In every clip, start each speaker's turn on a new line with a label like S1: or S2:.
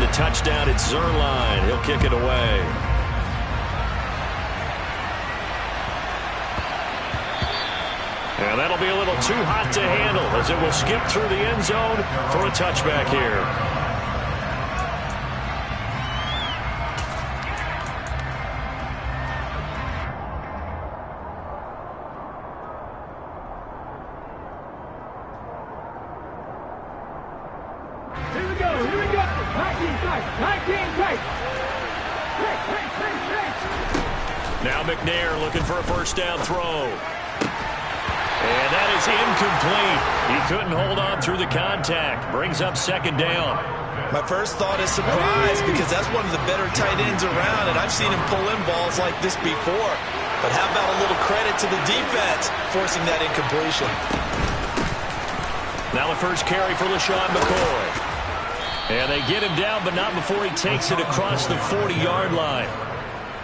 S1: the touchdown at Zuerlein. He'll kick it away. And that'll be a little too hot to handle as it will skip through the end zone for a touchback here. Now McNair looking for a first down throw. And that is incomplete. He couldn't hold on through the contact. Brings up second down.
S2: My first thought is surprise because that's one of the better tight ends around, and I've seen him pull in balls like this before. But how about a little credit to the defense forcing that incompletion?
S1: Now the first carry for LeSean McCoy. And they get him down, but not before he takes it across the 40-yard line.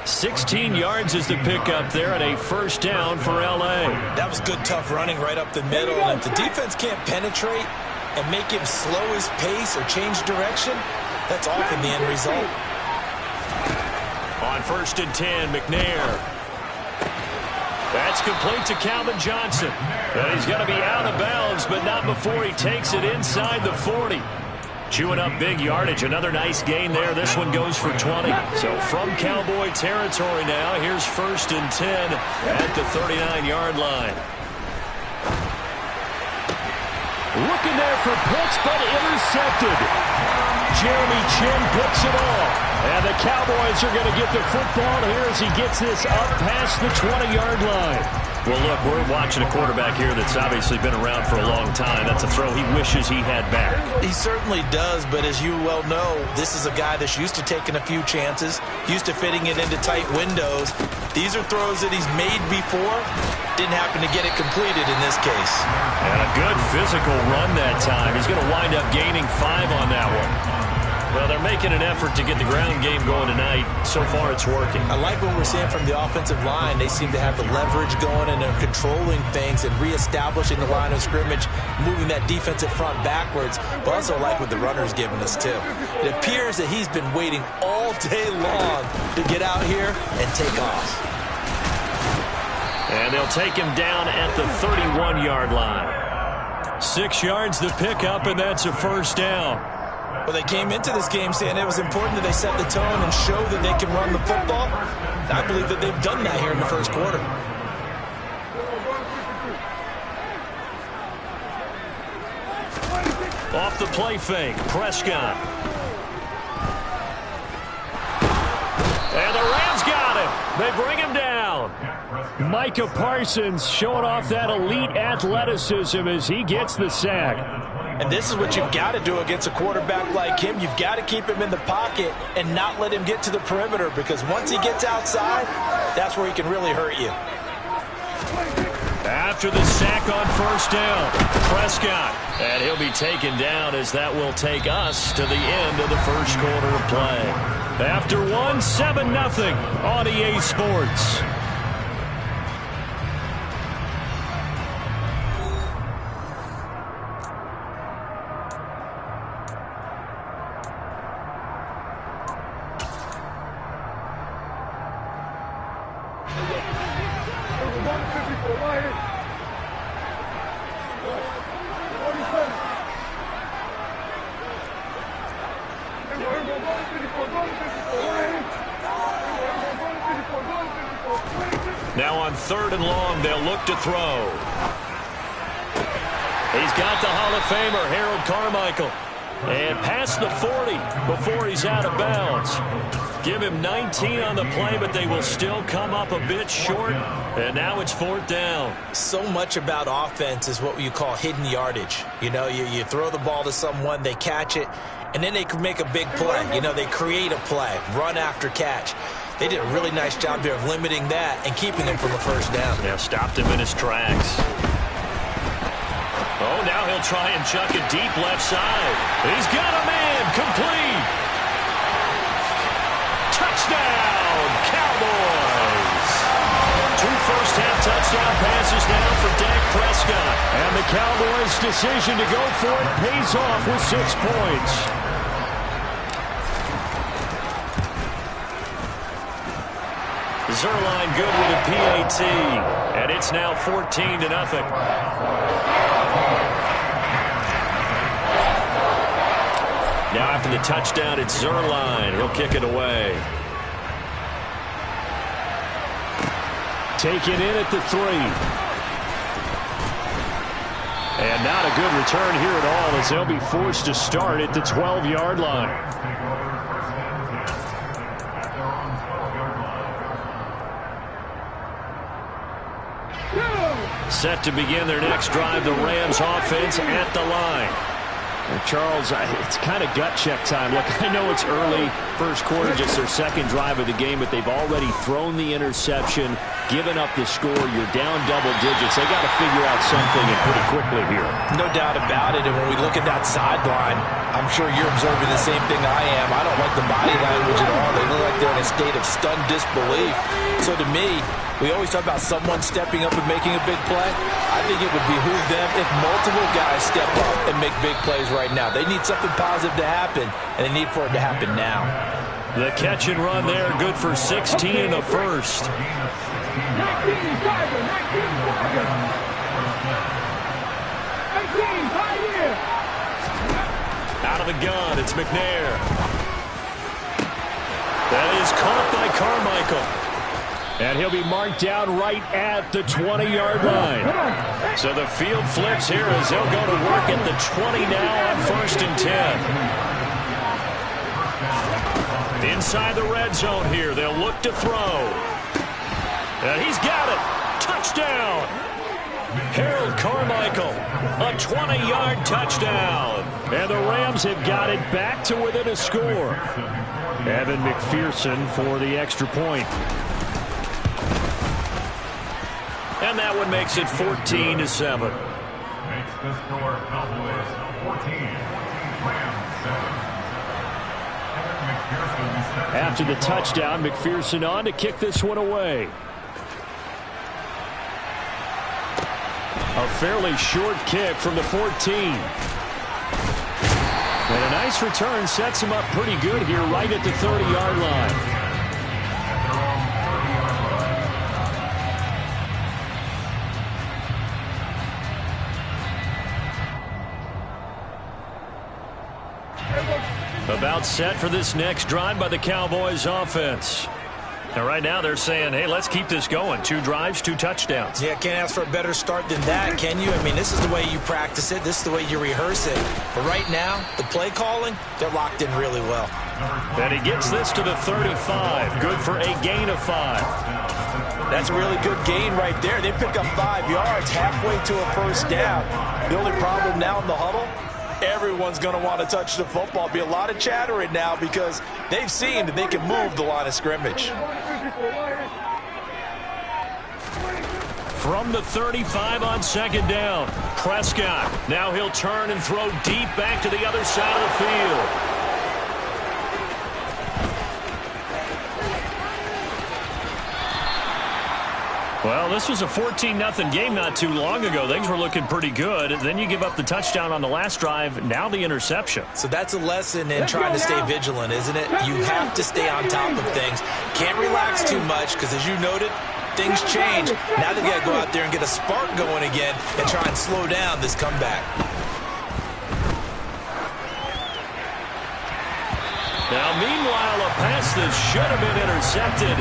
S1: 16 yards is the pickup there and a first down for L.A.
S2: That was good, tough running right up the middle. And if the defense can't penetrate and make him slow his pace or change direction, that's often the end result.
S1: On 1st and 10, McNair. That's complete to Calvin Johnson. And he's going to be out of bounds, but not before he takes it inside the 40. Chewing up big yardage. Another nice gain there. This one goes for 20. So from Cowboy territory now, here's 1st and 10 at the 39-yard line.
S3: Looking there for Pitts, but intercepted. Jeremy Chinn picks it off. And the Cowboys are going to get the football here as he gets this up past the 20-yard line.
S1: Well, look, we're watching a quarterback here that's obviously been around for a long time. That's a throw he wishes he had back.
S2: He certainly does, but as you well know, this is a guy that's used to taking a few chances, used to fitting it into tight windows. These are throws that he's made before. Didn't happen to get it completed in this case.
S1: And a good physical run that time. He's going to wind up gaining 5 on that one. Well, they're making an effort to get the ground game going tonight. So far, it's working.
S2: I like what we're seeing from the offensive line. They seem to have the leverage going, and they're controlling things and reestablishing the line of scrimmage, moving that defensive front backwards. But also like what the runner's giving us, too. It appears that he's been waiting all day long to get out here and take off.
S1: And they'll take him down at the 31-yard line. 6 yards the pickup, and that's a first down.
S2: Well, they came into this game saying it was important that they set the tone and show that they can run the football. I believe that they've done that here in the first quarter.
S1: Off the play fake, Prescott. And the Rams got him. They bring him down.
S3: Micah Parsons showing off that elite athleticism as he gets the sack.
S2: And this is what you've got to do against a quarterback like him. You've got to keep him in the pocket and not let him get to the perimeter, because once he gets outside, that's where he can really hurt you.
S1: After the sack on first down, Prescott. And he'll be taken down as that will take us to the end of the first quarter of play. After one, 7-0 on EA Sports. Now on 3rd and long, they'll look to throw. He's got the Hall of Famer, Harold Carmichael. And past the 40 before he's out of bounds. Give him 19 on the play, but they will still come up a bit short. And now it's 4th down.
S2: So much about offense is what you call hidden yardage. You know, you throw the ball to someone, they catch it, and then they can make a big play. You know, they create a play, run after catch. They did a really nice job there of limiting that and keeping him from a first down.
S1: Yeah, stopped him in his tracks. Oh, now he'll try and chuck it deep left side. He's got a man, complete. Touchdown, Cowboys. 2 first-half touchdown passes now for Dak Prescott.
S3: And the Cowboys' decision to go for it pays off with 6 points.
S1: Zuerlein good with a PAT. And it's now 14-0. Now after the touchdown, it's Zuerlein. He'll kick it away.
S3: Taken in at the 3. And not a good return here at all as they'll be forced to start at the 12-yard line.
S1: Set to begin their next drive, the Rams offense at the line.
S3: Well, Charles, it's kind of gut check time. Look, I know it's early, first quarter, just their second drive of the game, but they've already thrown the interception, given up the score. You're down double digits. They got to figure out something and pretty quickly here.
S2: No doubt about it. And when we look at that sideline, I'm sure you're observing the same thing I am. I don't like the body language at all. They look like they're in a state of stunned disbelief. So to me, we always talk about someone stepping up and making a big play. I think it would behoove them if multiple guys step up and make big plays right now. They need something positive to happen, and they need for it to happen now.
S1: The catch and run there, good for 16 in the first. Out of the gun, it's McNair. That is caught by Carmichael.
S3: And he'll be marked down right at the 20-yard line.
S1: So the field flips here as they'll go to work at the 20 now on 1st and 10. Inside the red zone here, they'll look to throw. And he's got it. Touchdown. Harold Carmichael, a 20-yard touchdown.
S3: And the Rams have got it back to within a score. Evan McPherson for the extra point.
S1: And that one makes it 14-7.
S4: Makes the score Cowboys 14, Rams 7.
S3: After the touchdown, McPherson on to kick this one away. A fairly short kick from the 14. And a nice return sets him up pretty good here right at the 30-yard line.
S1: About set for this next drive by the Cowboys offense. And right now they're saying, hey, let's keep this going. 2 drives, 2 touchdowns.
S2: Yeah, can't ask for a better start than that, can you? I mean, this is the way you practice it. This is the way you rehearse it. But right now, the play calling, they're locked in really well.
S1: And he gets this to the 35. Good for a gain of 5.
S2: That's a really good gain right there. They pick up 5 yards halfway to a first down. The only problem now in the huddle, everyone's going to want to touch the football. Be a lot of chattering now because they've seen that they can move the line of scrimmage.
S1: From the 35 on 2nd down, Prescott. Now he'll turn and throw deep back to the other side of the field. Well, this was a 14-0 game not too long ago. Things were looking pretty good. Then you give up the touchdown on the last drive. Now the interception.
S2: So that's a lesson in trying to stay vigilant, isn't it? You have to stay on top of things. Can't relax too much because, as you noted, things change. Now they've got to go out there and get a spark going again and try and slow down this comeback.
S1: Now, meanwhile, a pass that should have been intercepted,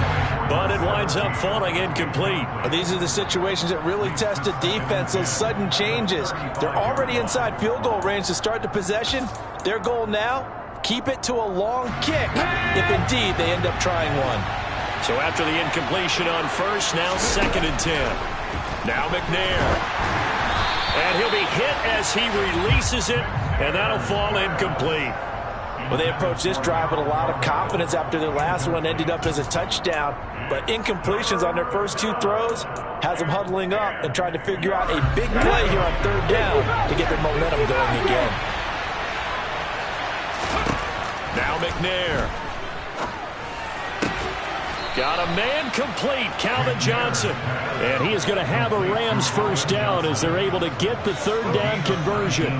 S1: but it winds up falling incomplete.
S2: These are the situations that really test a defense, those sudden changes. They're already inside field goal range to start the possession. Their goal now, keep it to a long kick, if indeed they end up trying one.
S1: So after the incompletion on first, now 2nd and 10. Now McNair. And he'll be hit as he releases it, and that'll fall incomplete.
S2: Well, they approached this drive with a lot of confidence after their last one ended up as a touchdown. But incompletions on their first 2 throws has them huddling up and trying to figure out a big play here on 3rd down to get their momentum going again.
S1: Now McNair. Got a man complete, Calvin Johnson.
S3: And he is going to have a Rams first down as they're able to get the 3rd down conversion.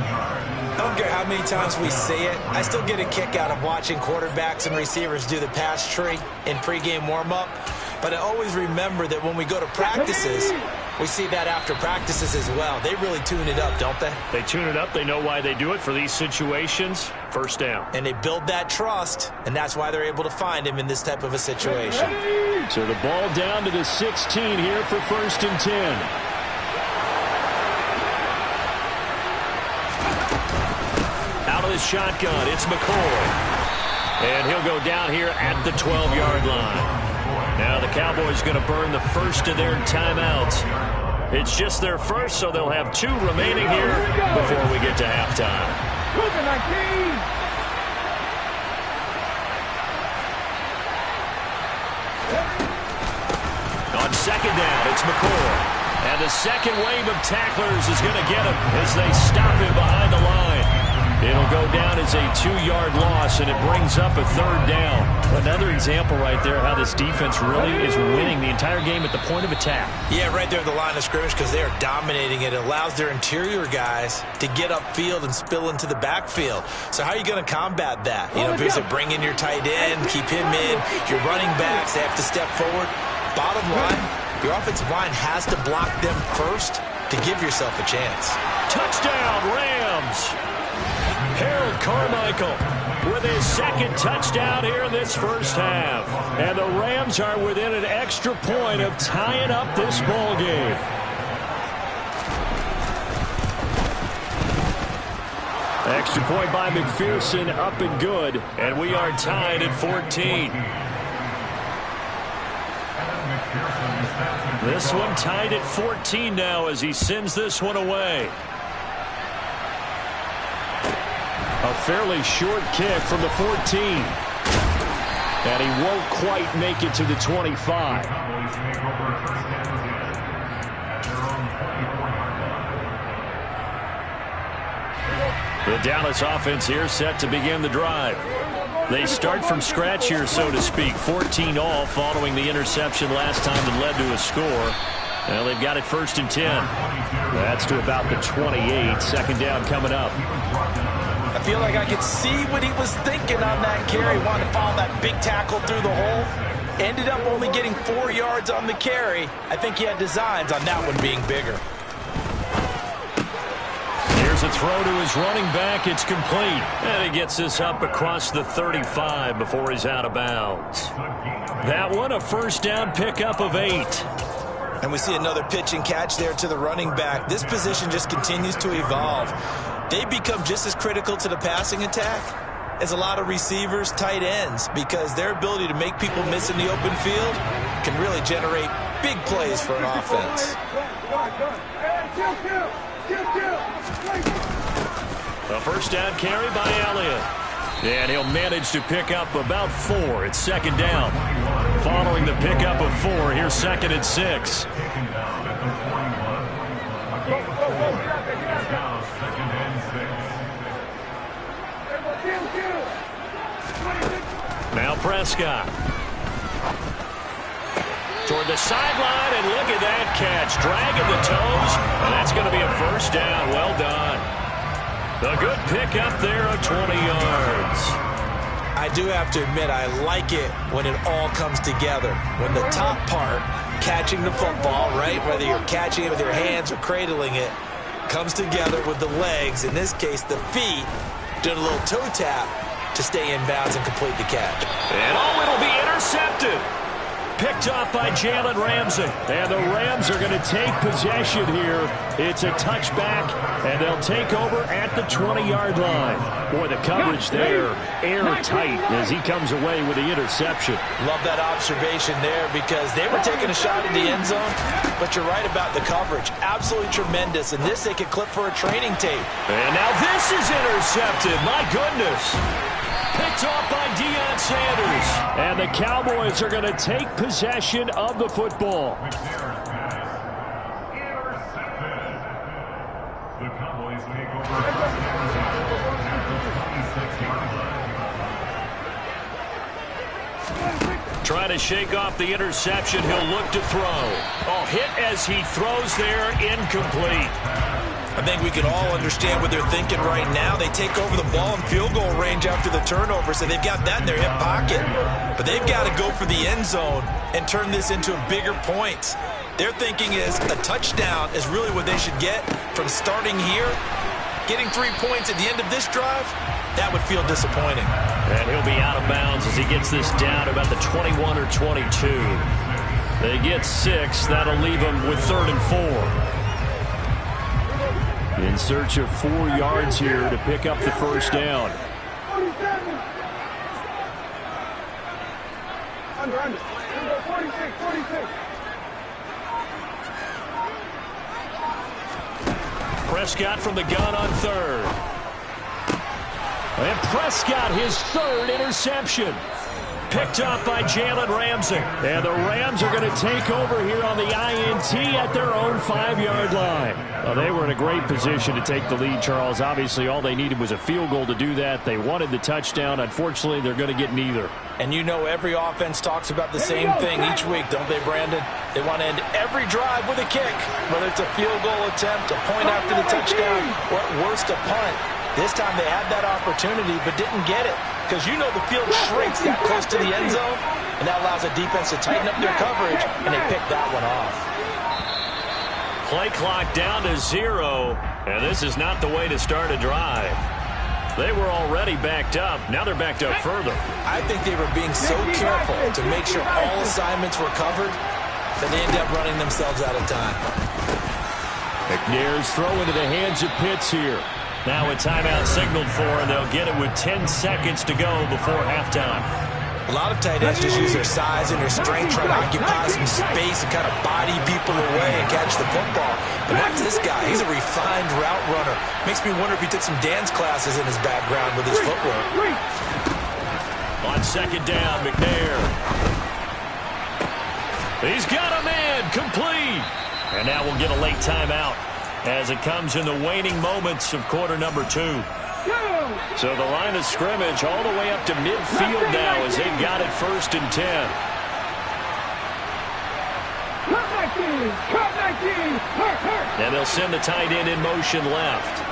S2: I don't care how many times we say it, I still get a kick out of watching quarterbacks and receivers do the pass tree in pregame warm-up. But But I always remember that when we go to practices, we see that after practices as well. They really tune it up, don't they?
S1: They tune it up. They know why they do it for these situations. First down.
S2: And they build that trust, and that's why they're able to find him in this type of a situation.
S3: So the ball down to the 16 here for 1st and 10.
S1: Out of the shotgun, it's McCoy. And he'll go down here at the 12-yard line. Now the Cowboys going to burn the first of their timeouts. It's just their first, so they'll have 2 remaining here before we get to halftime. On 2nd down, it's McCoy. And the second wave of tacklers is going to get him as they stop him behind the line. It'll go down as a 2-yard loss, and it brings up a 3rd down. Another example right there how this defense really is winning the entire game at the point of attack.
S2: Yeah, right there at the line of scrimmage because they are dominating it. It allows their interior guys to get upfield and spill into the backfield. So how are you going to combat that? You know, basically bring in your tight end, keep him in. Your running backs, they have to step forward. Bottom line, your offensive line has to block them first to give yourself a chance.
S1: Touchdown, Rams! Harold Carmichael with his 2nd touchdown here in this first half.
S3: And the Rams are within an extra point of tying up this ball game. Extra point by McPherson, up and good.
S1: And we are tied at 14. This one tied at 14 now as he sends this one away.
S3: A fairly short kick from the 14. And he won't quite make it to the 25.
S1: The Dallas offense here set to begin the drive. They start from scratch here, so to speak. 14 all following the interception last time that led to a score. Well, they've got it 1st and 10.
S3: That's to about the 28. 2nd down coming up.
S2: I feel like I could see what he was thinking on that carry. Wanted to follow that big tackle through the hole. Ended up only getting 4 yards on the carry. I think he had designs on that one being bigger.
S1: Here's a throw to his running back. It's complete. And he gets this up across the 35 before he's out of bounds. That one, a 1st down pickup of 8.
S2: And we see another pitch and catch there to the running back. This position just continues to evolve. They become just as critical to the passing attack as a lot of receivers, tight ends, because their ability to make people miss in the open field can really generate big plays for an offense.
S1: A 1st down carry by Elliott. And he'll manage to pick up about 4. It's 2nd down. Following the pickup of 4, here's 2nd and 6. Now Prescott. Toward the sideline, and look at that catch. Dragging the toes, and that's going to be a 1st down. Well done. A good pickup there of 20 yards.
S2: I do have to admit, I like it when it all comes together. When the top part, catching the football, right, whether you're catching it with your hands or cradling it, comes together with the legs, in this case the feet, doing a little toe tap to stay in bounds and complete the catch.
S1: And it'll be intercepted. Picked off by Jalen Ramsey.
S3: And the Rams are going to take possession here. It's a touchback, and they'll take over at the 20-yard line. Boy, the coverage there, airtight as he comes away with the interception.
S2: Love that observation there because they were taking a shot in the end zone, but you're right about the coverage. Absolutely tremendous. And this they could clip for a training tape.
S1: And now this is intercepted. My goodness. Picked off by Deion Sanders.
S3: And the Cowboys are going to take possession of the football.
S4: The Cowboys take over at the 26-yard line.
S1: Trying to shake off the interception. He'll look to throw. Oh, hit as he throws there, incomplete.
S2: I think we can all understand what they're thinking right now. They take over the ball in field goal range after the turnover, so they've got that in their hip pocket. But they've got to go for the end zone and turn this into bigger points. Their thinking is a touchdown is really what they should get from starting here. Getting 3 points at the end of this drive, that would feel disappointing.
S1: And he'll be out of bounds as he gets this down about the 21 or 22. They get 6. That'll leave them with 3rd and 4. In search of 4 yards here to pick up the first down.
S4: Under. 46.
S1: Prescott from the gun on 3rd. And Prescott, his 3rd interception. Picked up by Jalen Ramsey. And the Rams are going to take over here on the INT at their own 5-yard line. Well, they were in a great position to take the lead, Charles. Obviously, all they needed was a field goal to do that. They wanted the touchdown. Unfortunately, they're going to get neither.
S2: And you know every offense talks about the same thing each week, don't they, Brandon? They want to end every drive with a kick, whether it's a field goal attempt, a point after the touchdown, or at worst, a punt. This time they had that opportunity but didn't get it. Because you know the field shrinks that close to the end zone, and that allows the defense to tighten up their coverage, and they pick that one off.
S1: Play clock down to 0, and this is not the way to start a drive. They were already backed up. Now they're backed up further.
S2: I think they were being so careful to make sure all assignments were covered that they ended up running themselves out of time.
S1: McNair's throw into the hands of Pitts here. Now a timeout signaled for, and they'll get it with 10 seconds to go before halftime.
S2: A lot of tight ends just use their size and their strength, trying to occupy some space and kind of body people away and catch the football. But watch this guy. He's a refined route runner. Makes me wonder if he took some dance classes in his background with his footwork.
S1: On 2nd down, McNair. He's got a man, complete. And now we'll get a late timeout as it comes in the waning moments of quarter number 2. So the line of scrimmage all the way up to midfield now as they've got it 1st and 10. And they'll send the tight end in motion left.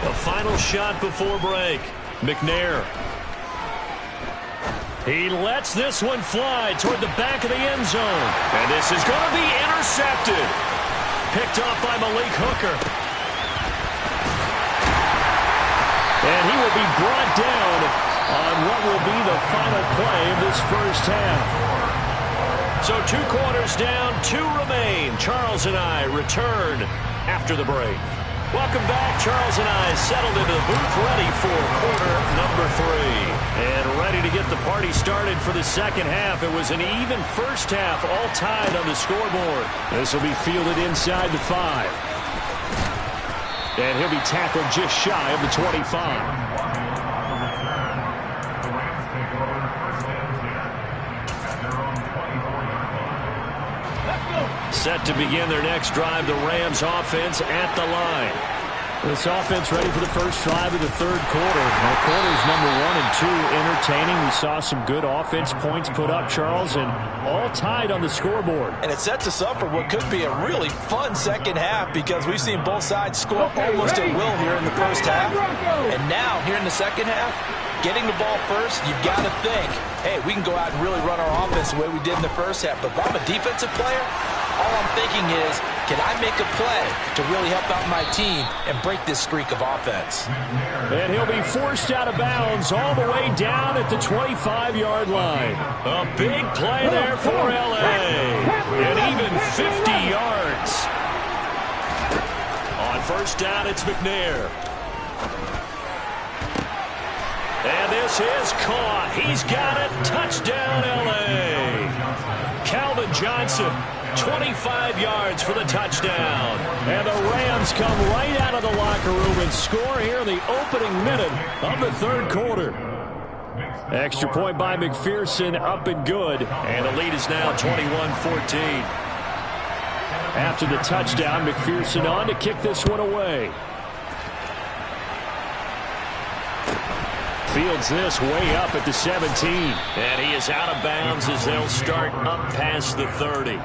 S1: A final shot before break. McNair. He lets this one fly toward the back of the end zone. And this is going to be intercepted. Picked off by Malik Hooker. And he will be brought down on what will be the final play of this first half. So 2 quarters down, 2 remain. Charles and I return after the break. Welcome back. Charles and I settled into the booth ready for quarter number 3. And ready to get the party started for the second half. It was an even first half, all tied on the scoreboard. This will be fielded inside the 5. And he'll be tackled just shy of the 25. Set to begin their next drive, the Rams offense at the line. This offense ready for the first drive of the 3rd quarter. Now, quarters number 1 and 2 entertaining. We saw some good offense points put up, Charles, and all tied on the scoreboard.
S2: And it sets us up for what could be a really fun second half because we've seen both sides score almost at will here in the first half. And now, here in the second half, getting the ball first, you've got to think, hey, we can go out and really run our offense the way we did in the first half. But if I'm a defensive player, all I'm thinking is, can I make a play to really help out my team and break this streak of offense?
S1: And he'll be forced out of bounds all the way down at the 25-yard line. A big play there for L.A. And even 50 yards. On 1st down, it's McNair. And this is caught. He's got it. Touchdown, L.A. Calvin Johnson. 25 yards for the touchdown. And the Rams come right out of the locker room and score here in the opening minute of the 3rd quarter. Extra point by McPherson, up and good. And the lead is now 21-14. After the touchdown, McPherson on to kick this one away. Fields this way up at the 17. And he is out of bounds as they'll start up past the 30.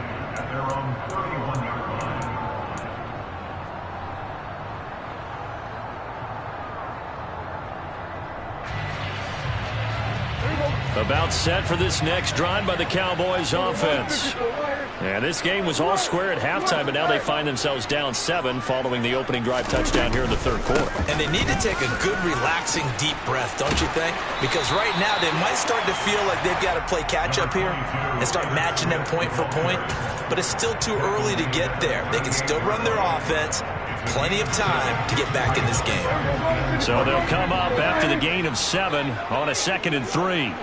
S1: About set for this next drive by the Cowboys offense. And this game was all square at halftime, but now they find themselves down 7 following the opening drive touchdown here in the third quarter.
S2: And they need to take a good, relaxing, deep breath, don't you think? Because right now they might start to feel like they've got to play catch-up here and start matching them point for point. But it's still too early to get there. They can still run their offense. Plenty of time to get back in this game.
S1: So they'll come up after the gain of 7 on a 2nd and 3.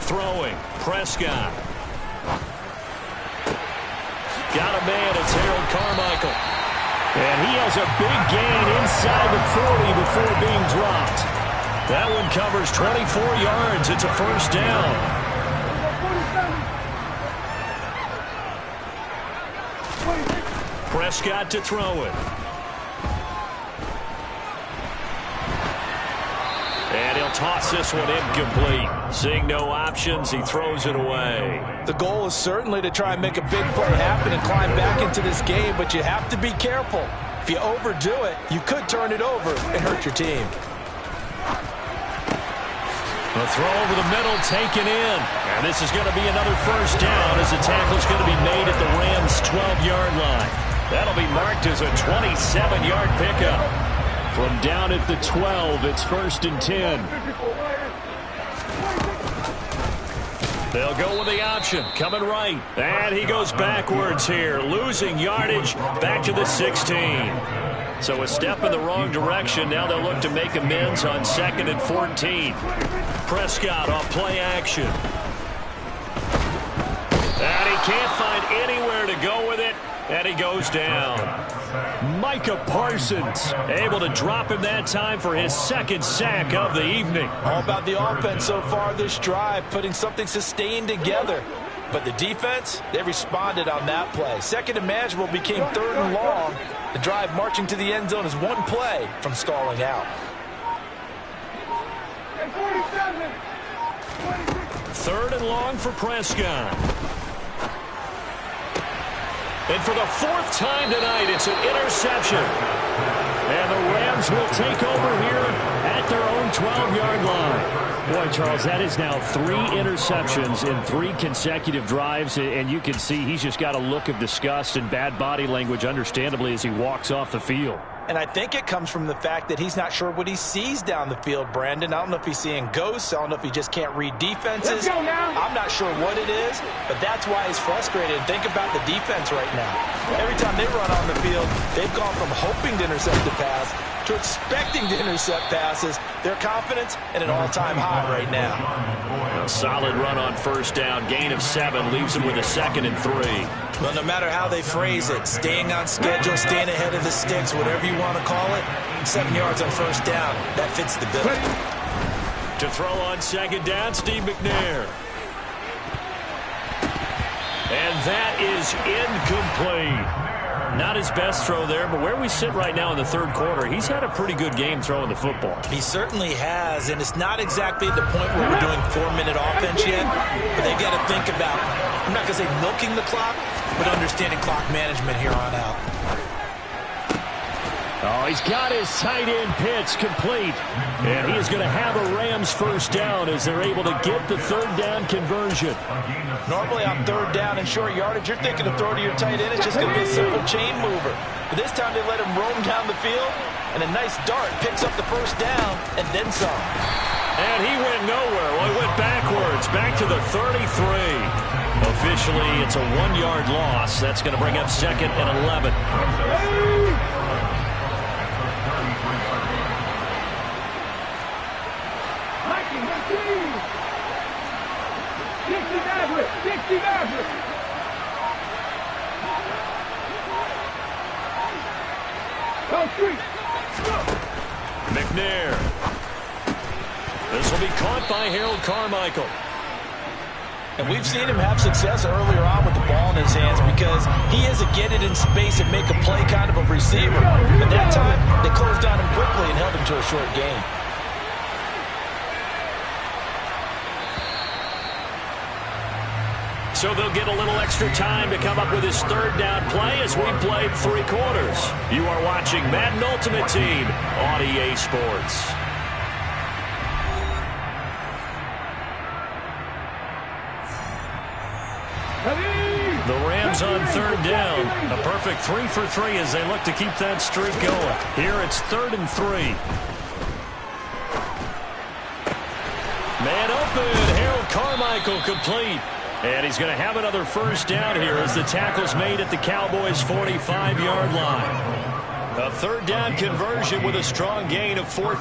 S1: Throwing, Prescott. Got a man, it's Harold Carmichael. And he has a big gain inside the 40 before being dropped. That one covers 24 yards. It's a first down. Prescott to throw it. And he'll toss this one incomplete. Seeing no options, he throws it away.
S2: The goal is certainly to try and make a big play happen and climb back into this game, but you have to be careful. If you overdo it, you could turn it over and hurt your team.
S1: The throw over the middle taken in. And this is going to be another first down as the tackle's going to be made at the Rams' 12-yard line. That'll be marked as a 27-yard pickup. From down at the 12, it's 1st and 10. They'll go with the option, coming right. And he goes backwards here, losing yardage back to the 16. So a step in the wrong direction. Now they'll look to make amends on 2nd and 14. Prescott off play action. And he can't find anywhere to go with it. And he goes down. Micah Parsons able to drop him that time for his 2nd sack of the evening.
S2: All about the offense so far this drive, putting something sustained together. But the defense, they responded on that play. 2nd and manageable became 3rd and long. The drive marching to the end zone is one play from stalling out.
S1: 3rd and long for Prescott. And for the 4th time tonight, it's an interception. And the Rams will take over here at their own 12-yard line. Boy, Charles, that is now 3 interceptions in 3 consecutive drives, and you can see he's just got a look of disgust and bad body language, understandably, as he walks off the field.
S2: And I think it comes from the fact that he's not sure what he sees down the field, Brandon. I don't know if he's seeing ghosts. I don't know if he just can't read defenses. I'm not sure what it is, but that's why he's frustrated. Think about the defense right now. Every time they run on the field, they've gone from hoping to intercept the pass to expecting to intercept passes. Their confidence at an all-time high right now.
S1: A solid run on 1st down. Gain of 7 leaves them with a 2nd and 3.
S2: Well, no matter how they phrase it, staying on schedule, staying ahead of the sticks, whatever you want to call it, 7 yards on 1st down, that fits the bill.
S1: To throw on 2nd down, Steve McNair. And that is incomplete. Not his best throw there, but where we sit right now in the 3rd quarter, he's had a pretty good game throwing the football.
S2: He certainly has, and it's not exactly at the point where we're doing 4-minute offense yet, but they've got to think about, I'm not going to say milking the clock, but understanding clock management here on out.
S1: Oh, he's got his tight end pitch complete. And he is going to have a Rams 1st down as they're able to get the 3rd down conversion.
S2: Normally on 3rd down and short yardage, you're thinking of throw to your tight end. It's just going to be a simple chain mover. But this time they let him roam down the field, and a nice dart picks up the 1st down and then some.
S1: And he went nowhere. Well, he went backwards, back to the 33. Officially, it's a 1-yard loss. That's going to bring up 2nd and 11. McNair. This will be caught by Harold Carmichael.
S2: And we've seen him have success earlier on with the ball in his hands because he is a get it in space and make a play kind of a receiver. But that time, they closed on him quickly and held him to a short gain.
S1: So they'll get a little extra time to come up with his third down play as we played 3 quarters. You are watching Madden Ultimate Team on EA Sports. The Rams on third down. A perfect 3 for 3 as they look to keep that streak going. Here it's 3rd and 3. Man open. Harold Carmichael complete. And he's going to have another first down here as the tackle's made at the Cowboys' 45-yard line. A third down conversion with a strong gain of 14.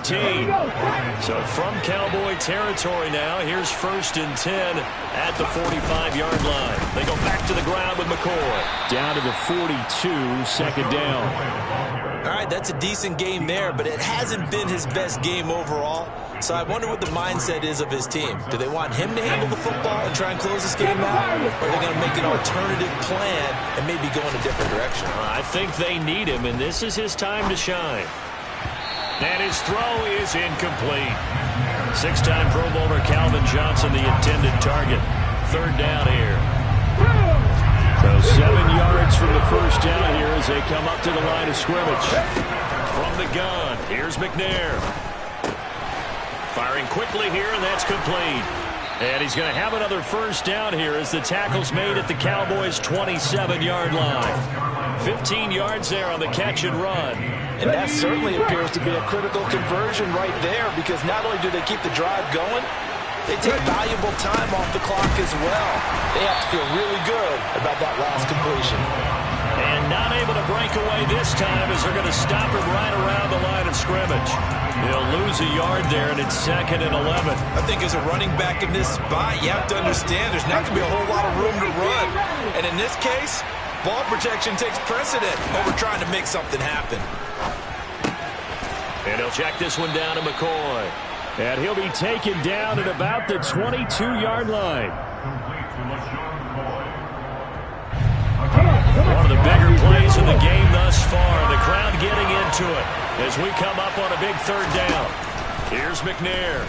S1: So from Cowboy territory now, here's 1st and 10 at the 45-yard line. They go back to the ground with McCoy.
S3: Down to the 42, second down.
S2: All right, that's a decent game there, but it hasn't been his best game overall. So I wonder what the mindset is of his team. Do they want him to handle the football and try and close this game out? Or are they going to make an alternative plan and maybe go in a different direction?
S1: I think they need him, and this is his time to shine. And his throw is incomplete. 6-time Pro Bowler Calvin Johnson, the intended target. Third down here.
S3: So 7 yards from the first down here as they come up to the line of scrimmage.
S1: From the gun, here's McNair. Firing quickly here, and that's complete. And he's going to have another first down here as the tackle's made at the Cowboys' 27-yard line. 15 yards there on the catch and run.
S2: And that certainly appears to be a critical conversion right there, because not only do they keep the drive going, they take valuable time off the clock as well. They have to feel really good about that last completion.
S1: And not able to break away this time as they're going to stop him right around the line of scrimmage. They'll lose a yard there, and it's 2nd and 11.
S2: I think as a running back in this spot, you have to understand there's not going to be a whole lot of room to run. And in this case, ball protection takes precedent over trying to make something happen.
S1: And he'll check this one down to McCoy.
S3: And he'll be taken down at about the 22-yard line.
S1: One of the bigger plays in the game thus far. The crowd getting into it as we come up on a big third down. Here's McNair.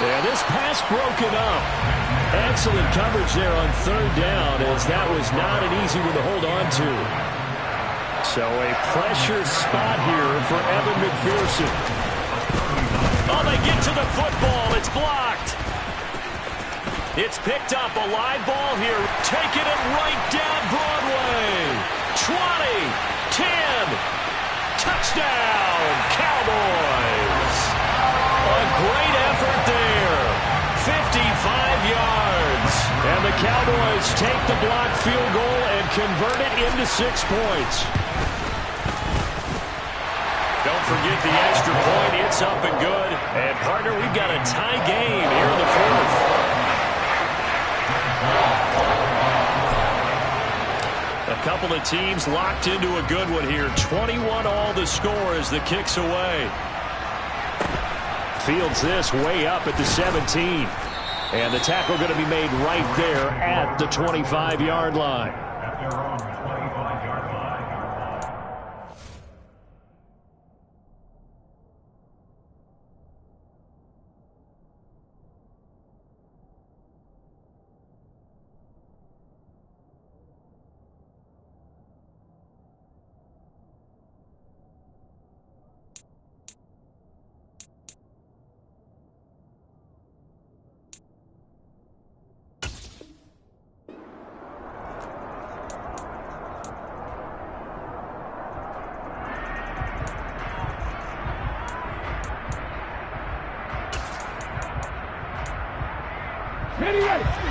S3: And this pass broken up. Excellent coverage there on third down, as that was not an easy one to hold on to. So a pressure spot here for Evan McPherson.
S1: Oh, they get to the football. It's blocked. It's picked up, a live ball here, taking it right down Broadway. 20, 10, touchdown, Cowboys. A great effort there, 55 yards.
S3: And the Cowboys take the blocked field goal and convert it into 6 points.
S1: Don't forget the extra point, it's up and good. And partner, we've got a tie game here in the 4th. A couple of teams locked into a good one here. 21 all the score as the kick's away.
S3: Fields this way up at the 17. And the tackle going to be made right there at the 25-yard line.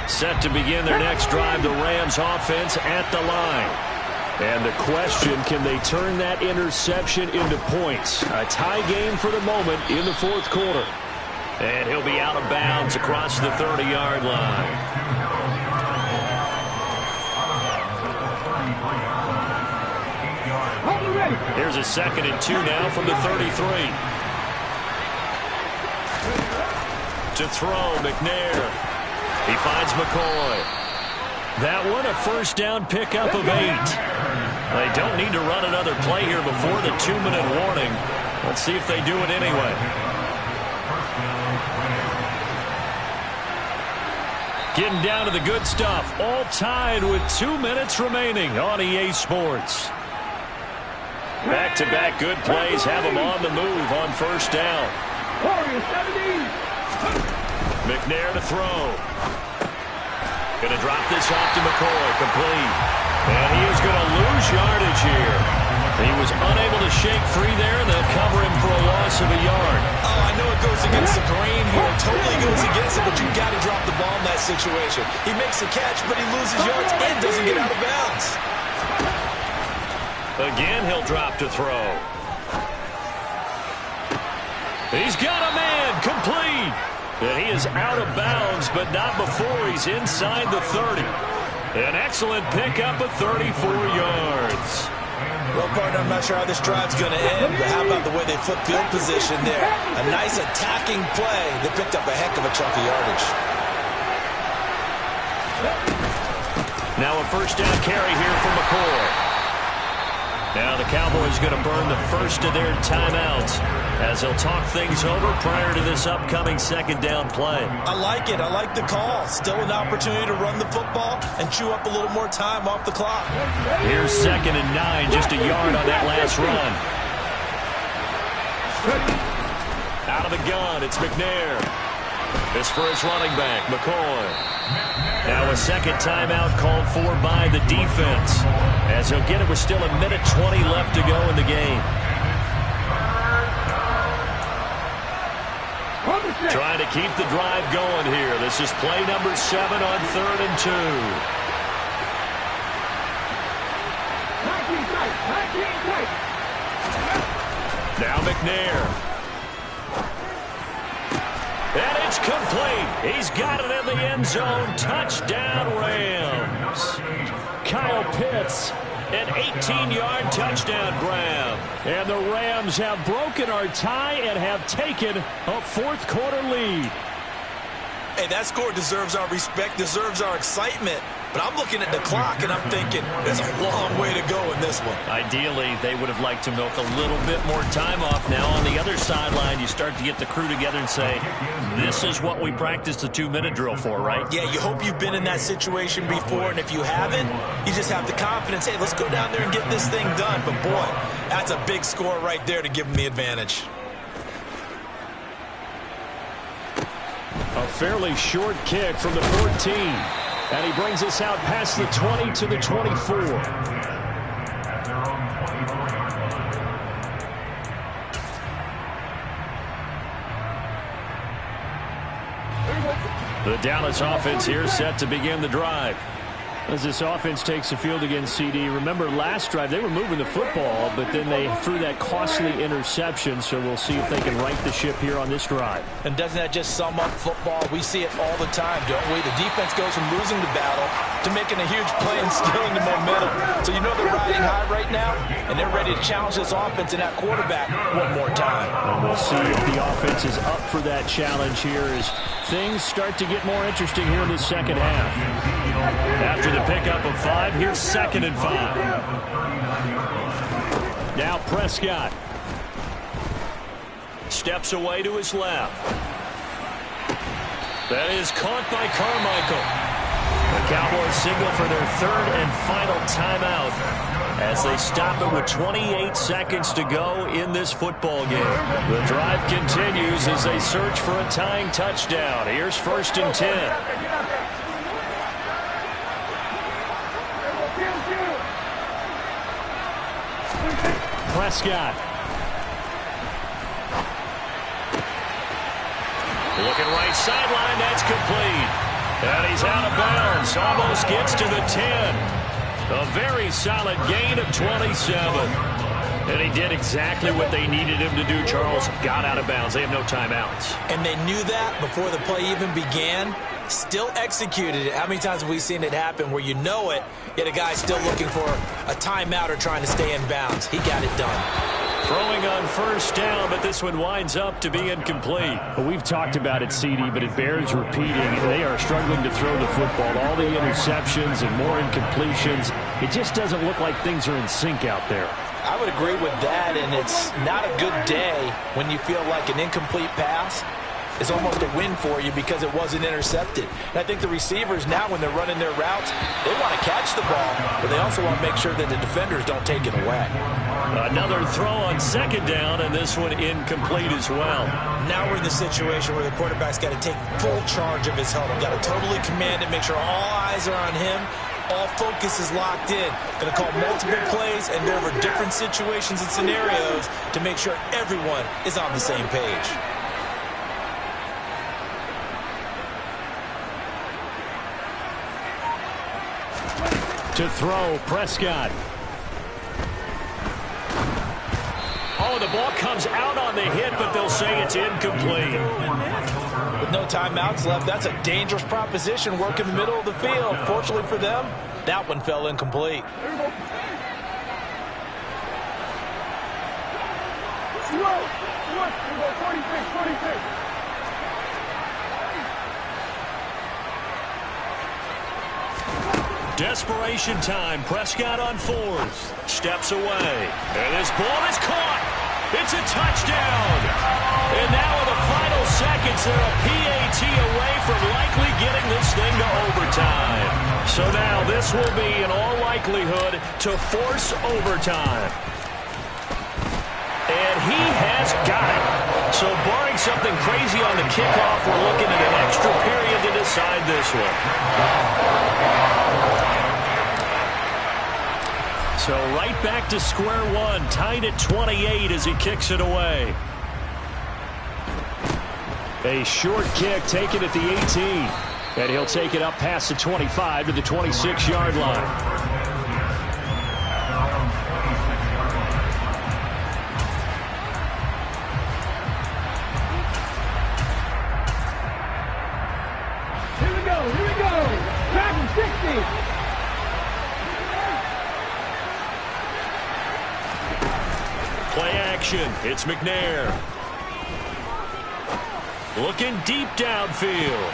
S1: Set to begin their next drive, the Rams offense at the line.
S3: And the question, can they turn that interception into points? A tie game for the moment in the 4th quarter.
S1: And he'll be out of bounds across the 30-yard line. Here's a 2nd and 2 now from the 33. To throw, McNair. He finds McCoy. That one, a first down pickup of 8. They don't need to run another play here before the 2-minute warning. Let's see if they do it anyway. Getting down to the good stuff. All tied with 2 minutes remaining on EA Sports. Back-to-back good plays have them on the move on first down. McNair to throw. Going to drop this off to McCoy. Complete. And he is going to lose yardage here. He was unable to shake free there, and they'll cover him for a loss of a yard.
S2: Oh, I know it goes against the grain here. It totally goes against it, but you've got to drop the ball in that situation. He makes the catch, but he loses yards and doesn't get out of bounds.
S1: Again, he'll drop to throw. He's got a man. Complete. And he is out of bounds, but not before he's inside the 30. An excellent pickup of 34 yards.
S2: Well, partner, I'm not sure how this drive's going to end, but how about the way they flip field position there? A nice attacking play. They picked up a heck of a chunk of yardage.
S1: Now a first down carry here for McCoy. Now the Cowboys going to burn the first of their timeouts as they'll talk things over prior to this upcoming second down play.
S2: I like it. I like the call. Still an opportunity to run the football and chew up a little more time off the clock.
S1: Here's 2nd and 9, just a yard on that last run. Out of the gun, it's McNair. This for his running back, McCoy. Now a second timeout called for by the defense, as he'll get it with still 1:20 left to go in the game. Trying to keep the drive going here. This is play number 7 on 3rd and 2. Now McNair. And it's complete. He's got it in the end zone. Touchdown, Rams. Kyle Pitts, an 18-yard touchdown grab. And the Rams have broken our tie and have taken a fourth-quarter lead.
S2: Hey, that score deserves our respect, deserves our excitement. But I'm looking at the clock, and I'm thinking there's a long way to go in this one.
S1: Ideally, they would have liked to milk a little bit more time off. Now, on the other sideline, you start to get the crew together and say, this is what we practiced the 2-minute drill for, right?
S2: Yeah, you hope you've been in that situation before, and if you haven't, you just have the confidence, hey, let's go down there and get this thing done. But, boy, that's a big score right there to give them the advantage.
S3: A fairly short kick from the 14. And he brings us out past the 20 to the 24.
S1: The Dallas offense here set to begin the drive.
S3: As this offense takes the field against CD, remember last drive they were moving the football, but then they threw that costly interception, so we'll see if they can right the ship here on this drive.
S2: And doesn't that just sum up football? We see it all the time, don't we? The defense goes from losing the battle to making a huge play and stealing the momentum. So you know they're riding high right now, and they're ready to challenge this offense and that quarterback one more time.
S3: And we'll see if the offense is up for that challenge here as things start to get more interesting here in the second half.
S1: After the pickup of 5, here's 2nd and 5.
S3: Now Prescott.
S1: Steps away to his left. That is caught by Carmichael. The Cowboys signal for their 3rd and final timeout as they stop it with 28 seconds to go in this football game. The drive continues as they search for a tying touchdown. Here's 1st and 10.
S3: Prescott.
S1: Looking right sideline, that's complete. And he's out of bounds, almost gets to the 10. A very solid gain of 27. And he did exactly what they needed him to do, Charles. Got out of bounds. They have no timeouts.
S2: And they knew that before the play even began. Still executed it. How many times have we seen it happen where you know it, yet a guy's still looking for a timeout or trying to stay in bounds? He got it done.
S1: Throwing on first down, but this one winds up to be incomplete.
S3: Well, we've talked about it, CD, but it bears repeating. They are struggling to throw the football. All the interceptions and more incompletions. It just doesn't look like things are in sync out there.
S2: I would agree with that, and it's not a good day when you feel like an incomplete pass is almost a win for you because it wasn't intercepted. And I think the receivers now, when they're running their routes, they want to catch the ball, but they also want to make sure that the defenders don't take it away.
S1: Another throw on second down, and this one incomplete as well.
S2: Now we're in the situation where the quarterback's got to take full charge of his huddle. Got to totally command it, make sure all eyes are on him. All focus is locked in. Going to call multiple plays and go over different situations and scenarios to make sure everyone is on the same page.
S3: To throw, Prescott.
S1: Oh, the ball comes out on the hit, but they'll say it's incomplete.
S2: With no timeouts left, that's a dangerous proposition. Work in the middle of the field. Fortunately for them, that one fell incomplete.
S4: Slow. 46, 46.
S1: Desperation time. Prescott on fourth. Steps away. And this ball is caught. It's a touchdown. And now in the final seconds, they're a PAT away from likely getting this thing to overtime. So now this will be, in all likelihood, to force overtime. And he has got it. So barring something crazy on the kickoff, we're looking at an extra period to decide this one. So right back to square one, tied at 28 as he kicks it away.
S3: A short kick taken at the 18. And he'll take it up past the 25 to the 26-yard line.
S4: Here we go. Back in 60.
S1: Play action. It's McNair. Looking deep downfield.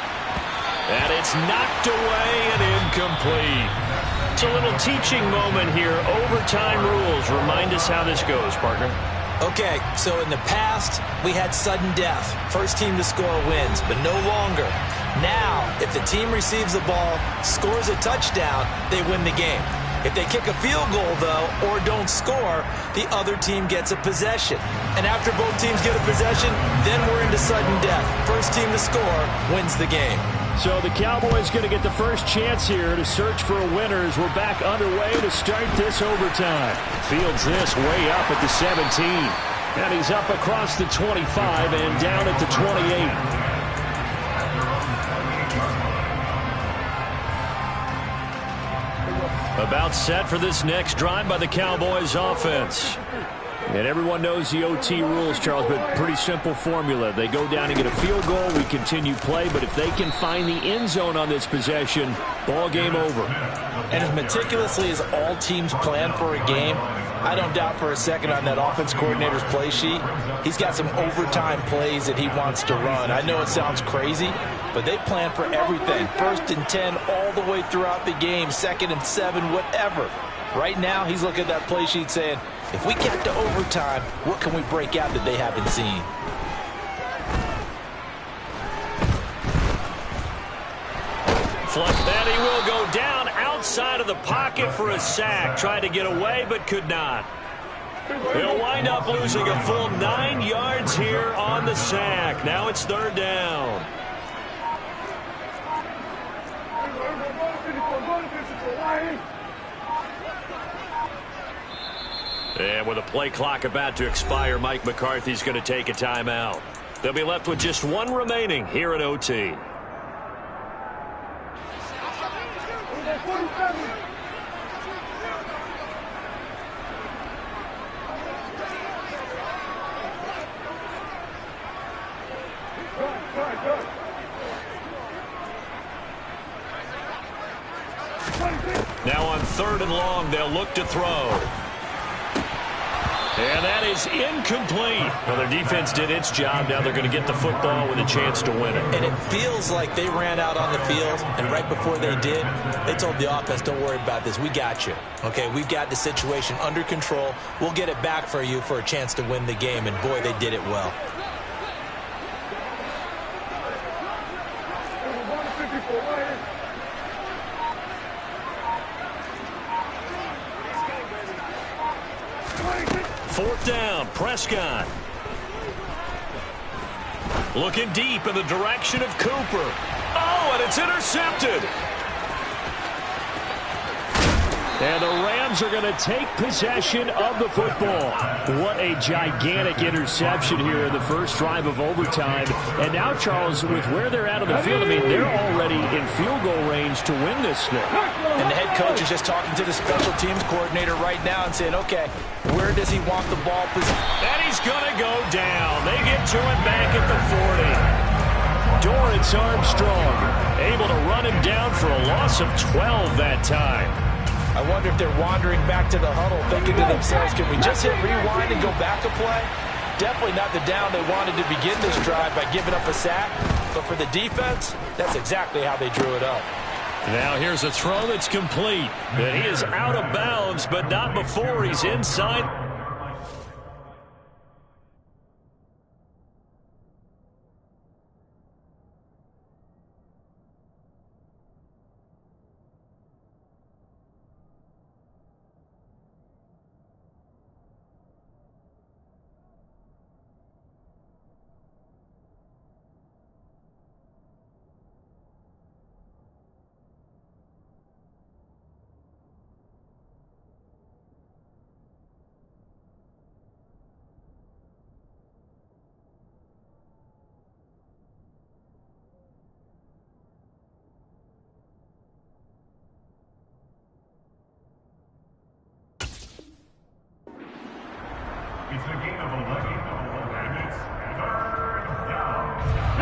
S1: And it's knocked away and incomplete. It's a little teaching moment here. Overtime rules. Remind us how this goes, partner.
S2: Okay, so in the past, we had sudden death. First team to score wins, but no longer. Now, if the team receives the ball, scores a touchdown, they win the game. If they kick a field goal, though, or don't score, the other team gets a possession. And after both teams get a possession, then we're into sudden death. First team to score wins the game.
S3: So the Cowboys going to get the first chance here to search for a winner as we're back underway to start this overtime. Fields this way up at the 17. And he's up across the 25 and down at the 28.
S1: About set for this next drive by the Cowboys offense.
S3: And everyone knows the OT rules, Charles, but pretty simple formula. They go down and get a field goal, we continue play, but if they can find the end zone on this possession, ball game over.
S2: And as meticulously as all teams plan for a game, I don't doubt for a second on that offense coordinator's play sheet, he's got some overtime plays that he wants to run. I know it sounds crazy, but they plan for everything. 1st and 10 all the way throughout the game, 2nd and 7, whatever. Right now, he's looking at that play sheet saying, if we get to overtime, what can we break out that they haven't seen?
S1: And he will go down outside of the pocket for a sack. Tried to get away, but could not. He'll wind up losing a full 9 yards here on the sack. Now it's 3rd down. And with a play clock about to expire, Mike McCarthy's going to take a timeout. They'll be left with just one remaining here at OT. Now on 3rd and long, they'll look to throw. And that is incomplete. Well, their defense did its job. Now they're going to get the football with a chance to win it.
S2: And it feels like they ran out on the field, and right before they did, they told the offense, don't worry about this. We got you. Okay, we've got the situation under control. We'll get it back for you for a chance to win the game. And, boy, they did it well.
S1: Fourth down, Prescott. Looking deep in the direction of Cooper. Oh, and it's intercepted. And the Rams are going to take possession of the football. What a gigantic interception here in the first drive of overtime. And now, Charles, with where they're at on the field, I mean, they're already in field goal range to win this thing.
S2: And the head coach is just talking to the special teams coordinator right now and saying, okay, where does he want the ball position?
S1: And he's going to go down. They get to him back at the 40. Dorrance Armstrong able to run him down for a loss of 12 that time.
S2: I wonder if they're wandering back to the huddle thinking to themselves, can we just hit rewind and go back a play? Definitely not the down they wanted to begin this drive by giving up a sack. But for the defense, that's exactly how they drew it up.
S1: Now here's a throw that's complete. And he is out of bounds, but not before he's inside.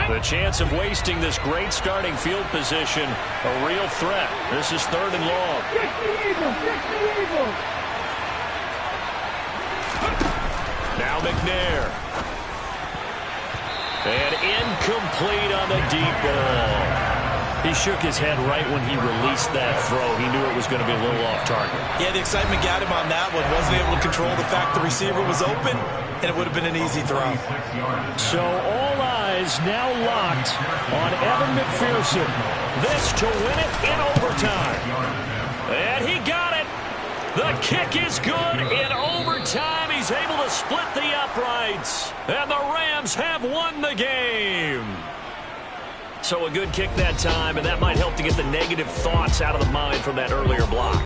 S1: The chance of wasting this great starting field position, a real threat. This is 3rd and long. Now McNair. And incomplete on the deep ball. He shook his head right when he released that throw. He knew it was going to be a little off target.
S2: Yeah, the excitement got him on that one. Wasn't able to control the fact the receiver was open, and it would have been an easy throw.
S1: So all eyes now locked on Evan McPherson. This to win it in overtime. And he got it. The kick is good in overtime. He's able to split the uprights. And the Rams have won the game. So a good kick that time, and that might help to get the negative thoughts out of the mind from that earlier block.